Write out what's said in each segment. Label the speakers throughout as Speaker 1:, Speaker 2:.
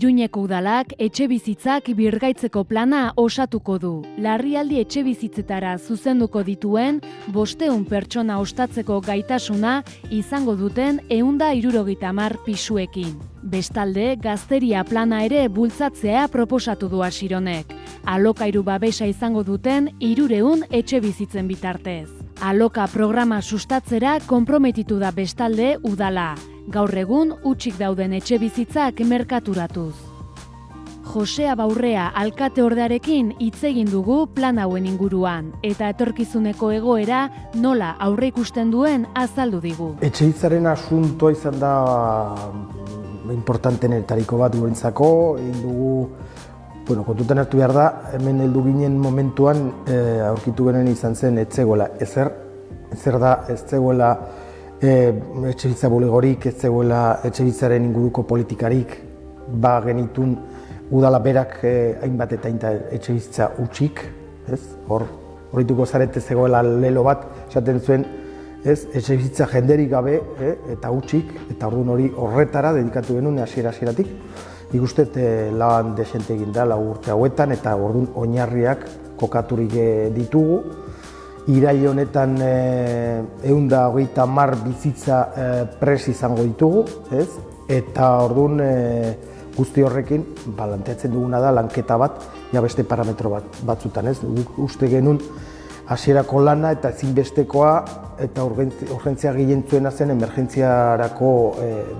Speaker 1: Iruñeko udalak etxebizitzak birgaitzeko plana osatuko du. Larrialdi etxebizitzetara zuzenduko dituen 500 pertsona ostatzeko gaitasuna izango duten 170 pisuekin. Bestalde, gazteria plana ere bultzatzea proposatu du Asironek. Alokairu babesa izango duten 300 etxebizitzen bitartez. Aloka programa sustatzera konprometitu da bestalde udala. Gaur egun hutsik dauden etxebizitzak merkaturatuz. Josea Baurrea alkateordearekin hitz egin dugu plan hauen inguruan eta etorkizuneko egoera nola aurreikusten duen azaldu digu.
Speaker 2: Etxebizitzaren asuntoa izan da importantenetariko bat gurentzako, egin dugu kontutan hartu behar da, hemen heldu ginen momentuan aurkitu genen izan zen ez zegoela ez zegoela etxebizitza bulegorik, ez zegoela etxebizitzaren inguruko politikarik, genitun udala berak hainbat eta etxebizitza hutsik, hor horituko zarete zegoela lelo bat, esaten zuen, etxebizitza jenderik gabe eta hutsik, eta orduan hori horretara dedikatu genuen hasieratik. Nik uste lan desente egin da, 4 urte hauetan, eta orduan oinarriak kokaturik ditugu. Irail honetan 130 bizitza pres izango ditugu, eta orduan guzti horrekin planteatzen duguna da lanketa bat, beste parametro batzutan. Uste genuen hasierako lana eta ezinbestekoa eta urgentzia gehien zen emergentziarako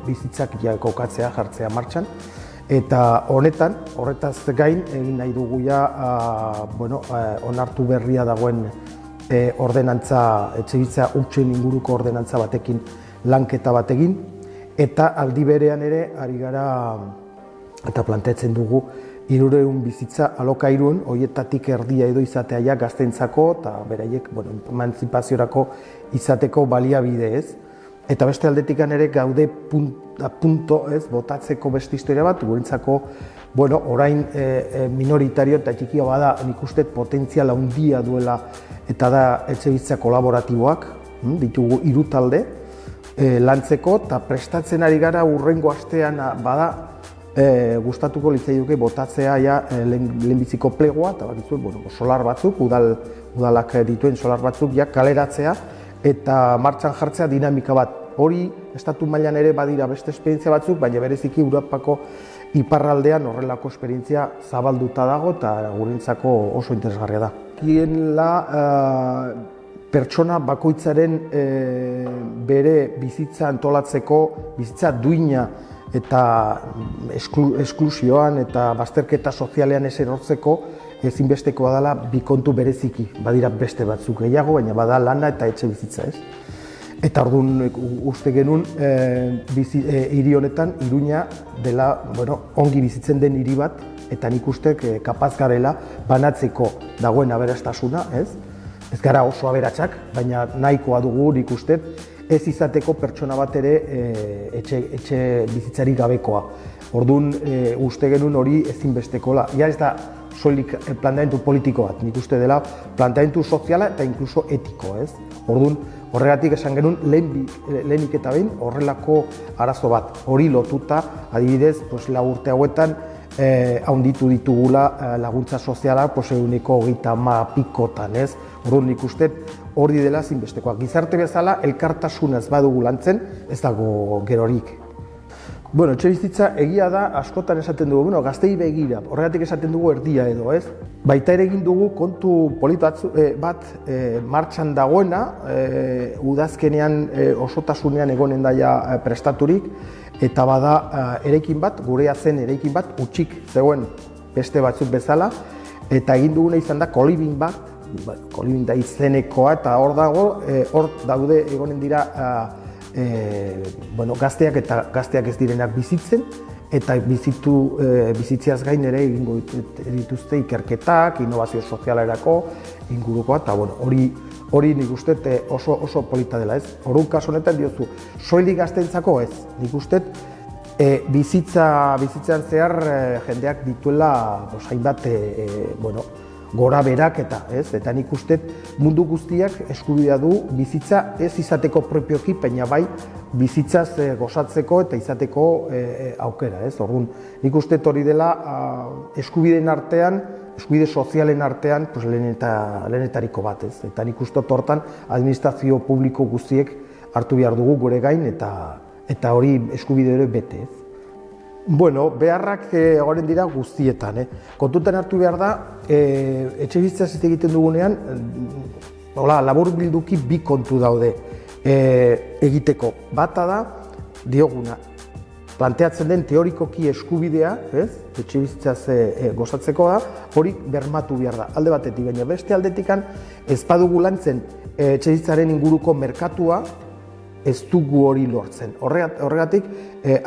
Speaker 2: bizitzak kokatzea, jartzea martxan. Eta horretaz gain egin nahi dugu onartu berria dagoen ordenantza, etxebizitza hutsen inguruko ordenantza batekin lanketa bat egin, eta aldi berean ere ari gara eta planteatzen dugu 300 bizitza alokairun, horietatik erdia edo izatea gazteentzako eta beraiek emantzipaziorako izateko baliabide ez. Eta beste aldetikan ere gaude punto botatzeko beste historia bat, gurentzako orain minoritario eta txikia bada nik uste potentziala handia duela eta da etxebizitza kolaboratiboak, ditugu 3 talde lantzeko eta prestatzen ari gara hurrengo astean bada gustatuko litzaiduke botatzea lehenbiziko plegoa eta solar batzuk, udalak dituen solar batzuk kaleratzea eta martxan jartzea dinamika bat. Hori, estatu mailan ere badira beste esperientzia batzuk, baina bereziki Europako iparraldean horrelako esperientzia zabalduta dago eta gurentzako oso interesgarria da. Pertsona bakoitzaren bere bizitza antolatzeko, bizitza duina eta esklusioan eta bazterketa sozialean ez erortzeko ezinbestekoa dela bi kontu bereziki. Badira beste batzuk gehiago, baina bada lana eta etxe bizitza ez. Eta orduan uste genuen hiri honetan Iruña dela ongi bizitzen den hiri bat eta nik uste kapaz garela banatzeko dagoen aberastasuna, ez gara oso aberatsak, baina nahikoa dugu nik uste ez izateko pertsona bat ere etxe bizitzarik gabekoa. Orduan uste genuen hori ezinbestekoa. Ez da soilik planteamendu politiko bat, nik uste dela planteamendu soziala eta inkluso etiko. Orduan horregatik esan genuen lehenik eta behin horrelako arazo bat. Hori lotuta, adibidez, 4 urte hauetan handitu ditugula laguntza soziala 130 pikotan. Orduan nik uste hori dela zinbestekoa. Gizarte bezala elkartasunaz badugu lantzen, ez dago gerorik. Etxebizitza egia da, askotan esaten dugu, gaztei begira, horregatik esaten dugu erdia edo, ez? Baita ere egin dugu kontu polito bat martxan dagoena, udazkenean osotasunean egonen daia prestaturik, eta bada eraikin bat, gurea zen eraikin bat, hutsik zegoen beste batzuk bezala, eta egin duguna izan da kolibin bat, kolibin da izenekoa, eta hor dago, hor daude egonen dira gazteak eta gazteak ez direnak bizitzen eta bizitziaz gain ere egingo dituzte ikerketak, innovazio sozialerako ingurukoa eta hori nik uste oso polita dela ez. Orduan kasu honetan diozu, soilik gazteentzako ez, nik uste bizitzean zehar jendeak dituela hainbat gora berak eta nik uste mundu guztiak eskubidea du bizitza ez izateko propioki, baina bai bizitzaz gozatzeko eta izateko aukera. Orduan, nik uste hori dela eskubideen artean, eskubide sozialen artean lehenetariko bat. Eta nik uste hortan administrazio publiko guztiek hartu behar dugu gure gain eta hori eskubide ere bete. Bueno, beharrak egoren dira guztietan. Kontutan hartu behar da, etxebizitzaz egiten dugunean, labur bilduki bi kontu daude egiteko. Bata da, dioguna, planteatzen den teorikoki eskubidea, etxebizitzaz gozatzeko da, hori bermatu behar da, alde batetik, baina beste aldetikan ez badugu lantzen etxebizitzaren inguruko merkatua, ez dugu hori lortzen. Horregatik,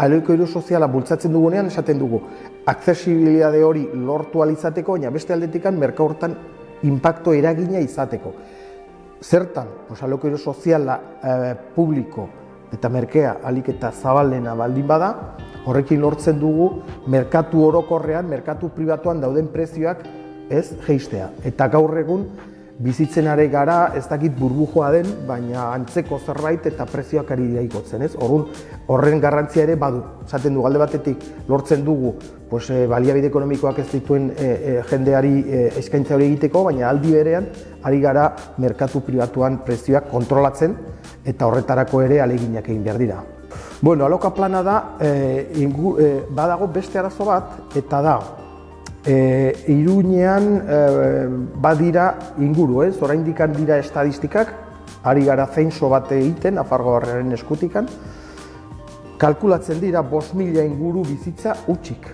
Speaker 2: alokairu soziala bultzatzen dugunean esaten dugu aksesibilitate hori lortu ahal izateko, baina beste aldetikan merkatu hortan inpakto eragina izateko. Zertan, alokairu soziala publiko eta merkea ahalik eta zabalena baldin bada, horrekin lortzen dugu merkatu orokorrean, merkatu pribatuan dauden prezioak ez jeistea. Eta gaur egun bizitzen ari gara, ez dakit burbujoa den, baina antzeko zerbait eta prezioak ari dira igotzen. Horren garrantzia ere badu. Esaten du, alde batetik lortzen dugu baliabide ekonomikoak ez dituen jendeari eskaintza hori egiteko, baina aldi berean ari gara merkatu pribatuan prezioak kontrolatzen eta horretarako ere ahaleginak egin behar dira. Bueno, aloka plana da, badago beste arazo bat, eta da, Iruñean badira inguru, oraindik dira estadistikak, ari gara zeinso bat egiten, Nafarroaren eskutikan, kalkulatzen dira 5.000 inguru bizitza hutsik.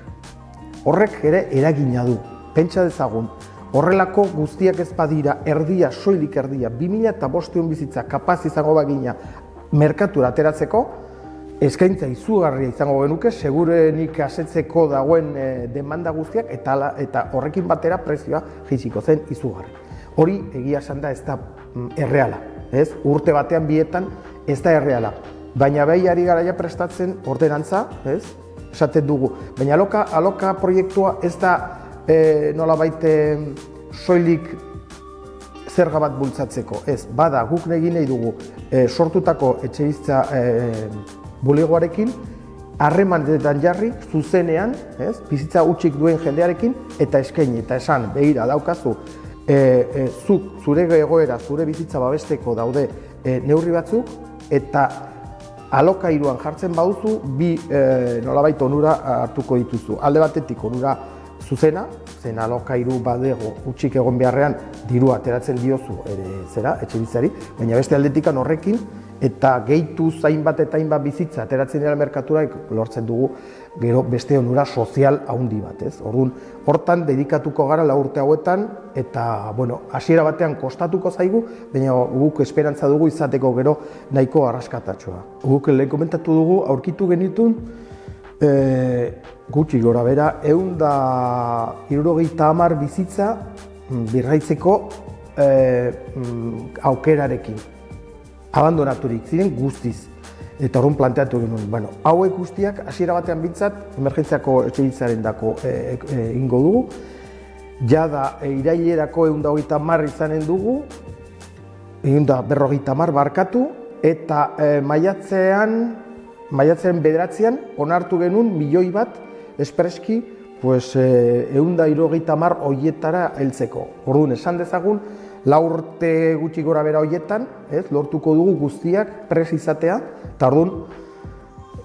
Speaker 2: Horrek ere eragina du, pentsa dezagun, horrelako guztiak ez badira erdia, soilik erdia, 2.500 bizitza kapaz izango bagina merkatura ateratzeko, eskaintza izugarria izango genuke, segurenik asetzeko dagoen demanda guztiak eta horrekin batera prezioa jaitsiko zen izugarri. Hori egia esan da ez da erreala, urte batean bietan ez da erreala. Baina behi ari garaia prestatzen ordenantza, esaten dugu. Baina aloka proiektua ez da nolabait soilik zerga bat bultzatzeko. Ez, bada guk egin nahi dugu sortutako etxebizitza bulegoarekin, harremanetan jarri, zuzenean, bizitza hutsik duen jendearekin, eta eskaini, eta esan, begira, daukazu, zuk, zure egoera, zure bizitza babesteko daude neurri batzuk, eta alokairuan jartzen baduzu, bi nolabait onura hartuko dituzu. Alde batetik onura zuzena, zen alokairu badego hutsik egon beharrean, dirua ateratzen diozu etxebizitzari, baina beste aldetikan horrekin, eta gehitu hainbat eta hainbat bizitza ateratzen dira merkatura lortzen dugu gero beste onura sozial handi bat. Orduan, hortan dedikatuko gara 4 urte hauetan eta hasiera batean kostatuko zaigu, baina guk esperantza dugu izateko gero nahiko arraskatatxoa. Guk lehen komentatu dugu, aurkitu genitun gutxi gora bera 170 bizitza birraitzeko aukerarekin. Abandonaturik ziren guztiz. Eta horren planteatu genuen. Hauek guztiak, hasiera batean bintzat, emergentziako etxebizitzaren dako ingo dugu. Jada, irailerako 130 izanen dugu, 150 barkatu, eta maiatzaren 9 onartu genuen 1.000.000 bat espreski 170 horietara heltzeko. Orduan, esan dezagun, 4 urte gutxi gora bera horietan, lortuko dugu guztiak pres izatea, eta orduan,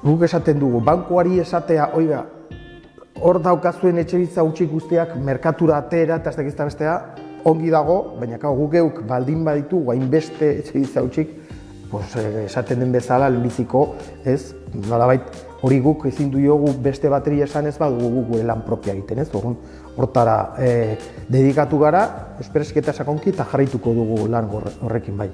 Speaker 2: guk esaten dugu, bankuari esatea, oiga, hor daukazuen etxebizitza hutsik guztiak merkatura atera eta ez dakizta bestea, ongi dago, baina guk geuk baldin baditu, hainbeste etxebizitza hutsik, esaten den bezala, lehenbiziko, nolabait, hori guk ezin diogu beste bateria esan ez badugu guk gure lan propia egiten, hortara dedikatu gara, espresketa sakonki eta jarraituko dugu lan horrekin bai.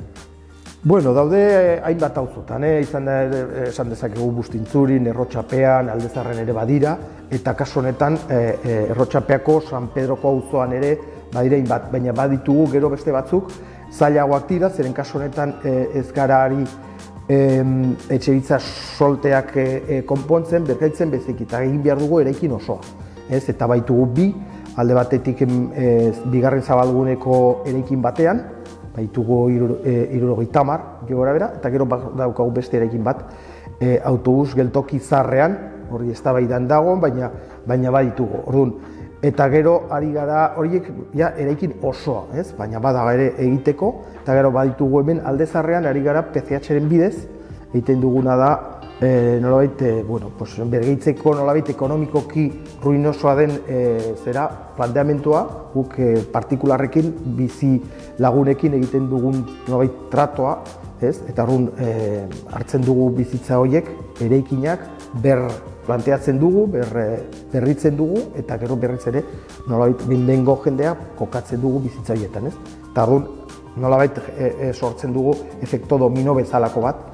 Speaker 2: Daude hainbat auzotan, esan dezakegu Bustintzurin, Errotxapean, Aldezarren ere badira, eta kasu honetan Errotxapeako San Pedroko auzoan ere badira hainbat, baina baditugu gero beste batzuk zailagoak dira, zeren kasu honetan ez gara ari etxebizitza solteak konpontzen, berkaitzen bezik, eta egin behar dugu eraikin osoa. Eta baitugu bi alde batetik bigarren zabalguneko eraikin batean, baitugu 70 gora bera, eta gero daukagu beste eraikin bat, autobus geltoki zarrean, hori eztabaidan dago, baina baditugu. Orduan, eta gero ari gara horiek eraikin osoa, baina badaga ere egiteko, eta gero baditugu hemen alde zarrean ari gara PCH-ren bidez, egiten duguna da nolabait, bergeitzeko nolabait ekonomikoki ruinosoa den planteamentua, guk partikularrekin, bizi lagunekin egiten dugun nolabait tratoa, eta hartzen dugu bizitza horiek, eraikinak, planteatzen dugu, berritzen dugu, eta gero berriz ere nolabait bengo jendea kokatzen dugu bizitza horietan. Eta nolabait sortzen dugu efekto domino bezalako bat,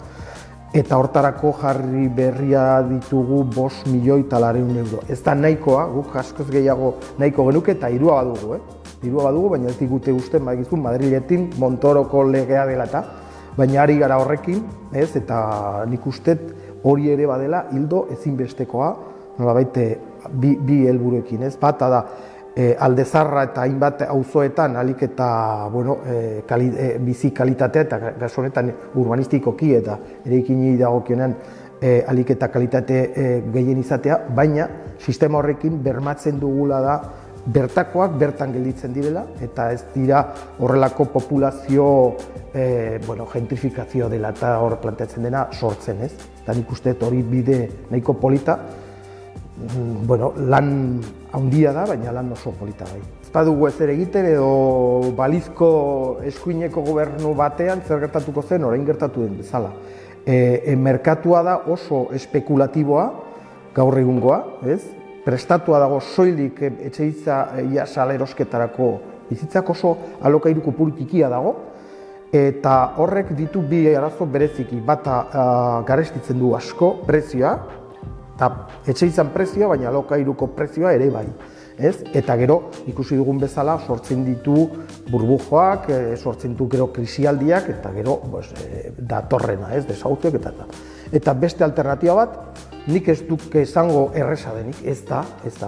Speaker 2: eta hortarako jarri berria ditugu 5 milioi eta 400 euro. Ez da nahikoa, guk askoz gehiago nahiko genuke eta hirua badugu. Hirua badugu, baina ez digute usten, Madriletin Montoroko legea dela eta, baina ari gara horrekin, eta nik ustet hori ere badela hildo ezinbestekoa, nolabait bi helburuekin. Bata da, Aldezarra eta hainbat auzoetan ahalik eta bizi kalitatea eta kasu honetan urbanistikoki eta eraikini dagokionean ahalik eta kalitate gehien izatea, baina sistema horrekin bermatzen dugula da bertakoak bertan gelditzen direla eta ez dira horrelako populazio gentrifikazio dela eta hor planteatzen dena sortzen, eta nik uste hori bide nahiko polita, lan handia da, baina lan oso polita bai. Ez badugu ezer egiten edo balizko eskuineko gobernu batean zer gertatuko zen, orain gertatu den bezala. Merkatua da oso espekulatiboa, gaur egungoa, prestatua dago soilik etxebizitza salerosketarako bizitzak oso alokairuko politikia dago, eta horrek ditu bi arazo bereziki, bata garestitzen du asko prezioa, eta etxebizitzan prezioa, baina alokairuko prezioa ere bai. Eta gero, ikusi dugun bezala, sortzen ditu burbujoak, sortzen ditu gero krisialdiak, eta gero datorrena, desauziok eta beste alternatiba bat, nik ez duk esango erresa denik, ez da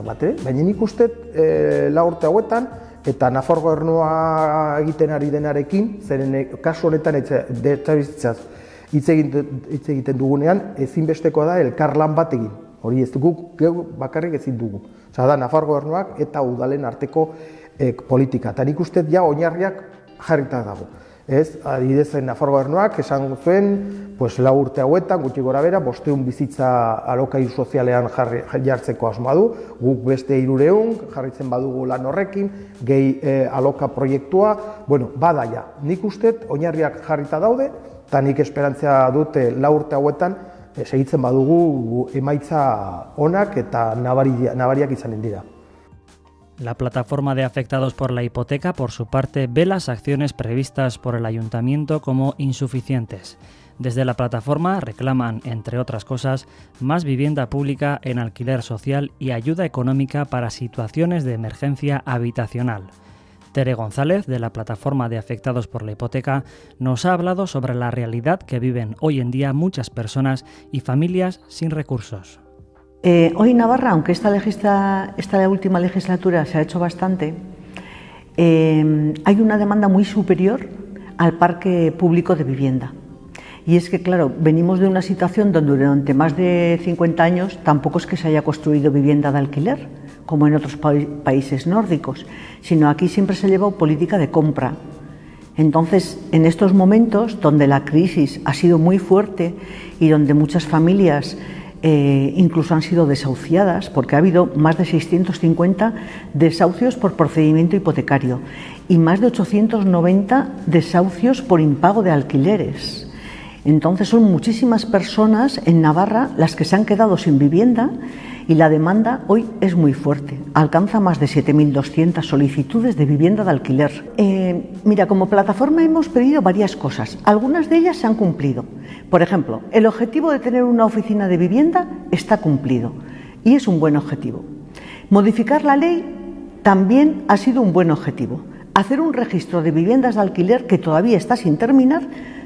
Speaker 2: bate, baina nik uste 4 urte hauetan, eta Nafar gobernua egiten ari denarekin, zeren kasu honetan etxebizitzaz hitz egiten dugunean, ezinbestekoa da elkarlan bat egin. Hori ez dugu, bakarrik ezin dugu. Osa da, Nafar gobernuak eta udalen arteko politika. Eta nik uste oinarriak jarrita dago. Adibidez, Nafar gobernuak esan zuen, 4 urte hauetan, gutxi gora bera, 500 bizitza alokairu sozialean jartzeko asmoa du, guk beste 300 jarritzen badugu lan horrekin, gehi aloka proiektua, bada ja. Nik uste oinarriak jarrita daude, eta nik esperantzia dute 4 urte hauetan segitzen badugu emaitza onak eta nabariak izanen dira.
Speaker 3: La plataforma de afectados por la hipoteca, por su parte, ve las acciones previstas por el ayuntamiento como insuficientes. Desde la plataforma reclaman, entre otras cosas, más vivienda pública en alquiler social y ayuda económica para situaciones de emergencia habitacional. Tere González, de la plataforma de afectados por la hipoteca, nos ha hablado sobre la realidad que viven hoy en día muchas personas y familias sin recursos.
Speaker 4: Hoy en Navarra, aunque esta última legislatura se ha hecho bastante, hay una demanda muy superior al parque público de vivienda. Y es que, claro, venimos de una situación donde durante más de 50 años tampoco es que se haya construido vivienda de alquiler, como en otros países nórdicos, sino aquí siempre se ha llevado política de compra. Entonces, en estos momentos donde la crisis ha sido muy fuerte y donde muchas familias incluso han sido desahuciadas, porque ha habido más de 650 desahucios por procedimiento hipotecario y más de 890 desahucios por impago de alquileres. Entonces son muchísimas personas en Navarra las que se han quedado sin vivienda y la demanda hoy es muy fuerte. Alcanza más de 7.200 solicitudes de vivienda de alquiler. Mira, como plataforma hemos pedido varias cosas. Algunas de ellas se han cumplido. Por ejemplo, el objetivo de tener una oficina de vivienda está cumplido y es un buen objetivo. Modificar la ley también ha sido un buen objetivo. Hacer un registro de viviendas de alquiler que todavía está sin terminar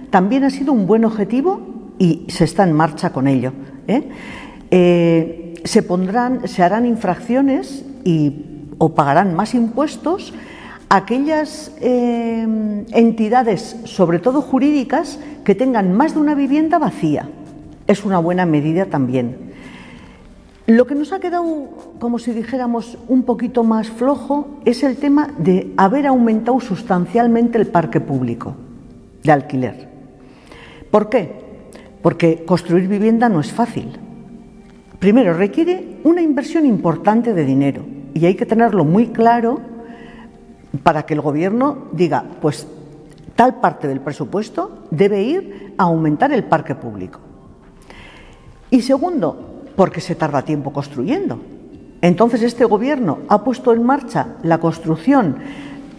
Speaker 4: también ha sido un buen objetivo y se está en marcha con ello. Se harán infracciones y o pagarán más impuestos aquellas entidades, sobre todo jurídicas, que tengan más de una vivienda vacía. Es una buena medida también. Lo que nos ha quedado, como si dijéramos, un poquito más flojo es el tema de haber aumentado sustancialmente el parque público de alquiler. ¿Por qué? Porque construir vivienda no es fácil. Primero, requiere una inversión importante de dinero y hay que tenerlo muy claro para que el Gobierno diga, pues tal parte del presupuesto debe ir a aumentar el parque público. Y segundo, porque se tarda tiempo construyendo. Entonces este Gobierno ha puesto en marcha la construcción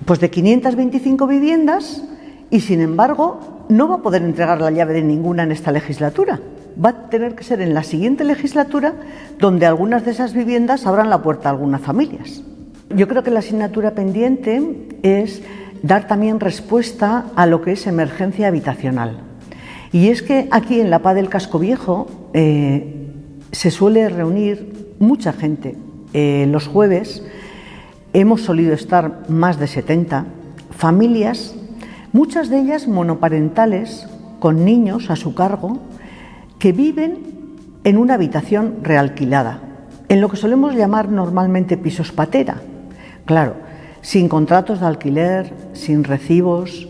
Speaker 4: pues, de 525 viviendas y, sin embargo, no va a poder entregar la llave de ninguna en esta legislatura. Va a tener que ser en la siguiente legislatura donde algunas de esas viviendas abran la puerta a algunas familias. Yo creo que la asignatura pendiente es dar también respuesta a lo que es emergencia habitacional. Y es que aquí en la PA del Casco Viejo se suele reunir mucha gente. Los jueves hemos solido estar más de 70 familias, muchas de ellas monoparentales, con niños a su cargo, que viven en una habitación realquilada, en lo que solemos llamar normalmente pisos patera. Claro, sin contratos de alquiler, sin recibos,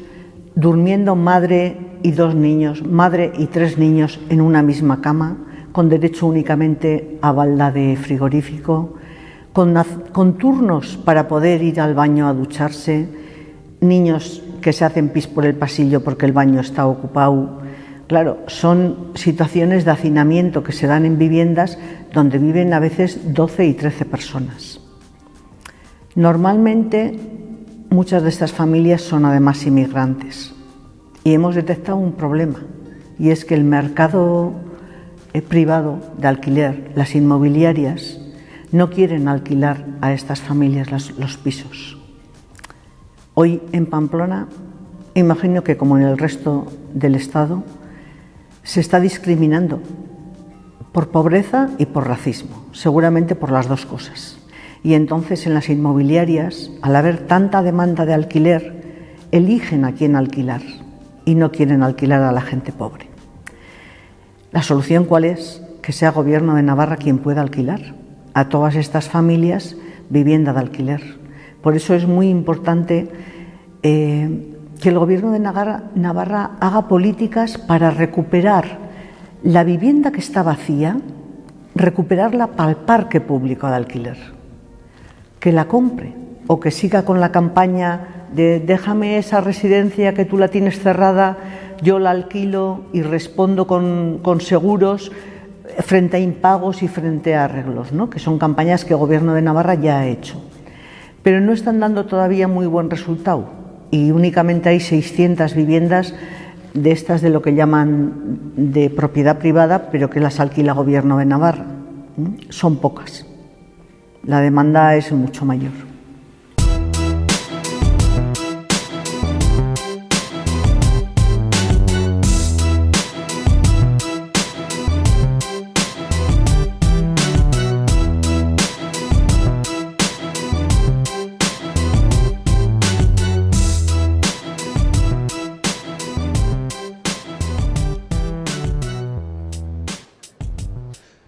Speaker 4: durmiendo madre y 2 niños, madre y 3 niños en una misma cama, con derecho únicamente a balda de frigorífico, con turnos para poder ir al baño a ducharse, niños que se hacen pis por el pasillo porque el baño está ocupado. Claro, son situaciones de hacinamiento que se dan en viviendas donde viven a veces 12 y 13 personas. Normalmente, muchas de estas familias son además inmigrantes y hemos detectado un problema, y es que el mercado privado de alquiler, las inmobiliarias, no quieren alquilar a estas familias los pisos. Hoy en Pamplona, imagino que como en el resto del Estado, se está discriminando por pobreza y por racismo, seguramente por las dos cosas. Y entonces en las inmobiliarias, al haber tanta demanda de alquiler, eligen a quién alquilar y no quieren alquilar a la gente pobre. ¿La solución cuál es? Que sea Gobierno de Navarra quien pueda alquilar a todas estas familias vivienda de alquiler. Por eso es muy importante que el Gobierno de Navarra haga políticas para recuperar la vivienda que está vacía, recuperarla para el parque público de alquiler. Que la compre o que siga con la campaña de déjame esa residencia que tú la tienes cerrada, yo la alquilo y respondo con seguros frente a impagos y frente a arreglos, ¿no? Que son campañas que el Gobierno de Navarra ya ha hecho. Pero no están dando todavía muy buen resultado y únicamente hay 600 viviendas de estas de lo que llaman de propiedad privada, pero que las alquila el Gobierno de Navarra. Son pocas. La demanda es mucho mayor.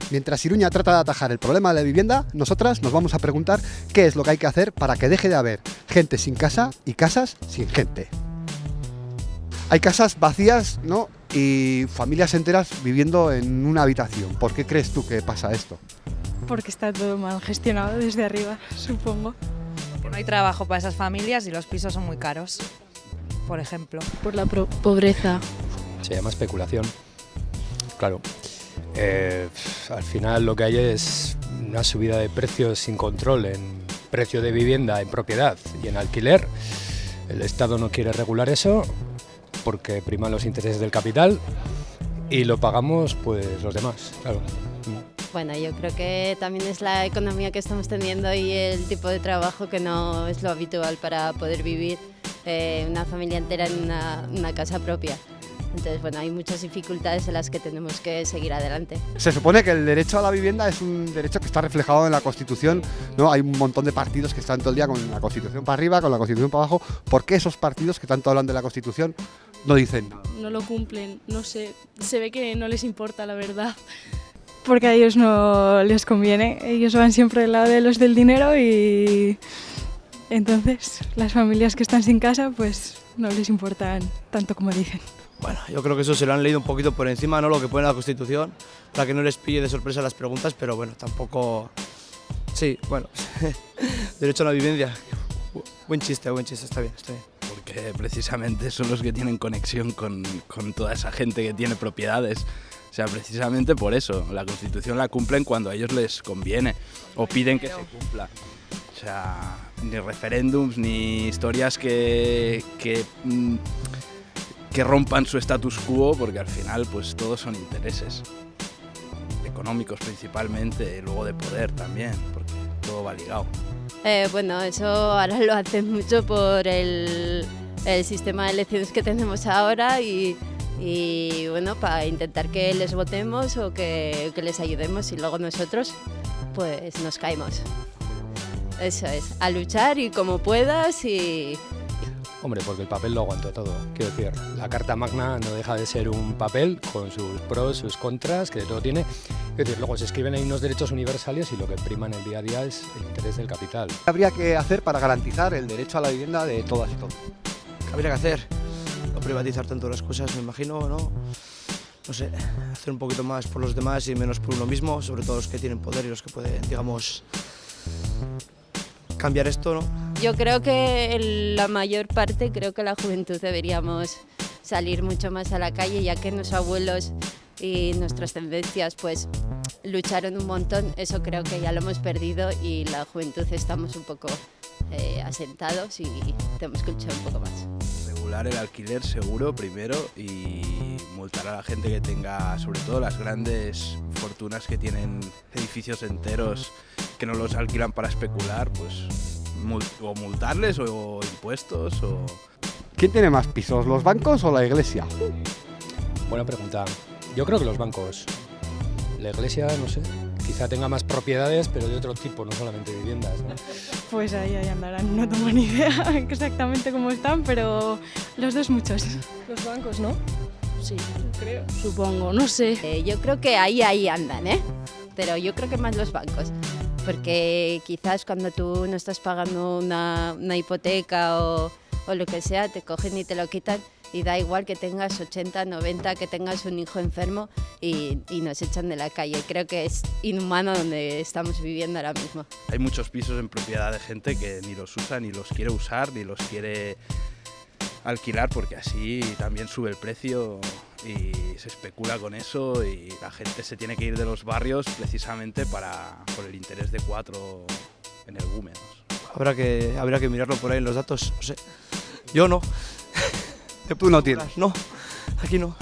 Speaker 5: Mientras Iruña trata de atajar el problema de la vivienda, nosotras nos vamos a preguntar qué es lo que hay que hacer para que deje de haber gente sin casa y casas sin gente. Hay casas vacías, ¿no? Y familias enteras viviendo en una habitación. ¿Por qué crees tú que pasa esto?
Speaker 6: Porque está todo mal gestionado desde arriba, supongo.
Speaker 7: Porque no hay trabajo para esas familias y los pisos son muy caros, por ejemplo.
Speaker 6: Por la pobreza.
Speaker 8: Se llama especulación, claro. Al final lo que hay es una subida de precios sin control en precio de vivienda en propiedad y en alquiler. El Estado no quiere regular eso porque priman los intereses del capital y lo pagamos pues los demás, claro.
Speaker 9: Bueno, yo creo que también es la economía que estamos teniendo y el tipo de trabajo que no es lo habitual para poder vivir una familia entera en una casa propia. Entonces, bueno, hay muchas dificultades en las que tenemos que seguir adelante.
Speaker 5: Se supone que el derecho a la vivienda es un derecho que está reflejado en la Constitución, ¿no? Hay un montón de partidos que están todo el día con la Constitución para arriba, con la Constitución para abajo. ¿Por qué esos partidos que tanto hablan de la Constitución no dicen nada?
Speaker 6: No lo cumplen, no sé, se ve que no les importa la verdad. Porque a ellos no les conviene, ellos van siempre al lado de los del dinero y entonces las familias que están sin casa pues no les importan tanto como dicen.
Speaker 10: Bueno, yo creo que eso se lo han leído un poquito por encima, ¿no? Lo que pone en la Constitución, para que no les pille de sorpresa las preguntas, pero bueno, tampoco... Sí, bueno, derecho a la vivienda, buen chiste, está bien, está bien.
Speaker 11: Porque precisamente son los que tienen conexión con toda esa gente que tiene propiedades. O sea, precisamente por eso, la Constitución la cumplen cuando a ellos les conviene, o piden que se cumpla. O sea, ni referéndums, ni historias que rompan su status quo, porque al final pues todos son intereses económicos principalmente, y luego de poder también, porque todo va ligado.
Speaker 9: Bueno, eso ahora lo hacen mucho por el sistema de elecciones que tenemos ahora y bueno, para intentar que les votemos o que les ayudemos y luego nosotros pues nos caemos. Eso es, a luchar y como puedas y...
Speaker 8: Hombre, porque el papel lo aguantó todo. Quiero decir, la Carta Magna no deja de ser un papel con sus pros, sus contras, que de todo tiene. Es decir, luego se escriben ahí unos derechos universales y lo que prima en el día a día es el interés del capital.
Speaker 5: ¿Qué habría que hacer para garantizar el derecho a la vivienda de todas y todos?
Speaker 10: ¿Qué habría que hacer? No privatizar tanto las cosas, me imagino, ¿no? No sé, hacer un poquito más por los demás y menos por uno mismo, sobre todo los que tienen poder y los que pueden, digamos, cambiar esto, ¿no?
Speaker 9: Yo creo que la mayor parte, creo que la juventud deberíamos salir mucho más a la calle, ya que nuestros abuelos y nuestras tendencias pues lucharon un montón. Eso creo que ya lo hemos perdido y la juventud estamos un poco asentados y tenemos que luchar un poco más.
Speaker 11: Regular el alquiler seguro primero y multar a la gente que tenga, sobre todo las grandes fortunas que tienen edificios enteros que no los alquilan para especular, pues o multarles o impuestos o...
Speaker 5: ¿Quién tiene más pisos, los bancos o la iglesia?
Speaker 8: Buena pregunta. Yo creo que los bancos. La iglesia, no sé, quizá tenga más propiedades, pero de otro tipo, no solamente viviendas, ¿no?
Speaker 6: Pues ahí andarán, no tengo ni idea exactamente cómo están, pero los dos muchos.
Speaker 12: Los bancos, ¿no? Sí, creo. Supongo, no sé.
Speaker 9: Yo creo que ahí andan, ¿eh? Pero yo creo que más los bancos. Porque quizás cuando tú no estás pagando una hipoteca o lo que sea, te cogen y te lo quitan y da igual que tengas 80, 90, que tengas un hijo enfermo y nos echan de la calle. Creo que es inhumano donde estamos viviendo ahora mismo.
Speaker 11: Hay muchos pisos en propiedad de gente que ni los usa, ni los quiere usar, ni los quiere alquilar, porque así también sube el precio y se especula con eso y la gente se tiene que ir de los barrios precisamente por el interés de 4 energúmenos.
Speaker 10: Habrá que mirarlo por ahí en los datos, no sé. Yo no.
Speaker 5: ¿Tú no tienes?
Speaker 10: No, aquí no.